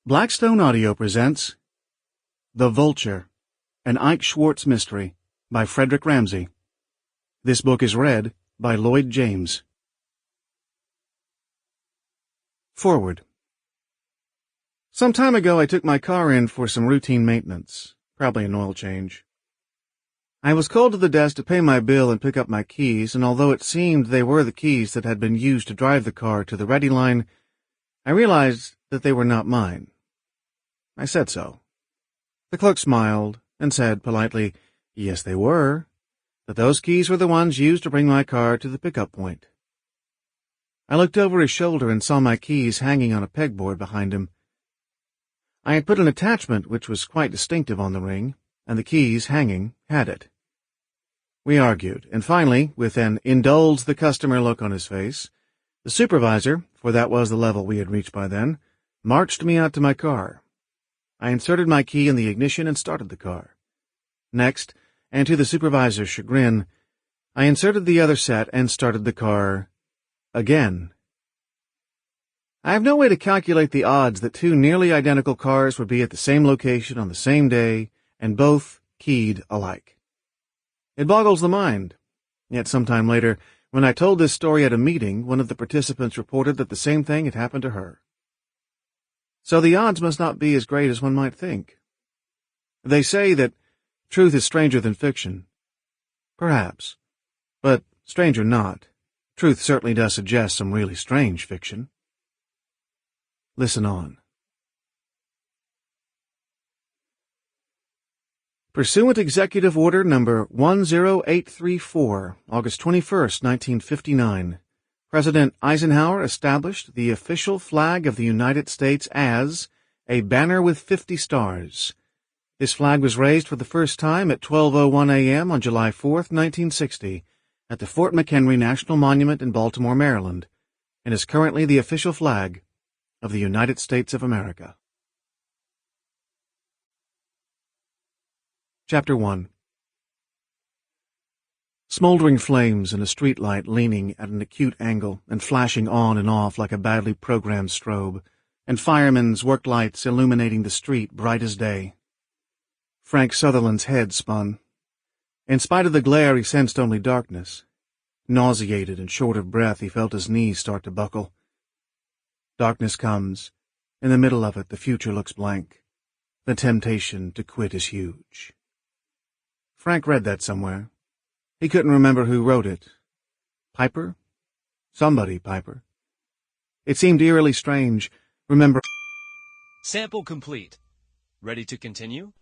Blackstone Audio presents The Vulture, an Ike Schwartz mystery by Frederick Ramsay. This book is read by Lloyd James. Forward. Some time ago I took my car in for some routine maintenance, probably an oil change. I was called to the desk to pay my bill and pick up my keys, and although it seemed they were the keys that had been used to drive the car to the ready line, I realized that they were not mine. I said so. The clerk smiled and said politely, yes, they were, that those keys were the ones used to bring my car to the pickup point. I looked over his shoulder and saw my keys hanging on a pegboard behind him. I had put an attachment which was quite distinctive on the ring, and the keys hanging had it. We argued, and finally, with an indulge the customer look on his face, the supervisor, for that was the level we had reached by then, marched me out to my car. I inserted my key in the ignition and started the car. Next, and to the supervisor's chagrin, I inserted the other set and started the car again. I have no way to calculate the odds that two nearly identical cars would be at the same location on the same day and both keyed alike. It boggles the mind. Yet sometime later, when I told this story at a meeting, one of the participants reported that the same thing had happened to her. So the odds must not be as great as one might think. They say that truth is stranger than fiction. Perhaps. But strange or not, truth certainly does suggest some really strange fiction. Listen on. Pursuant Executive Order Number 10834, August 21st, 1959, President Eisenhower established the official flag of the United States as a banner with 50 stars. This flag was raised for the first time at 12:01 a.m. on July 4th, 1960, at the Fort McHenry National Monument in Baltimore, Maryland, and is currently the official flag of the United States of America. Chapter 1. Smoldering flames in a streetlight leaning at an acute angle and flashing on and off like a badly programmed strobe, and firemen's work lights illuminating the street bright as day. Frank Sutherland's head spun. In spite of the glare, he sensed only darkness. Nauseated and short of breath, he felt his knees start to buckle. Darkness comes. In the middle of it, the future looks blank. The temptation to quit is huge. Frank read that somewhere. He couldn't remember who wrote it. Piper? Somebody Piper. It seemed eerily strange. Remember... Sample complete. Ready to continue?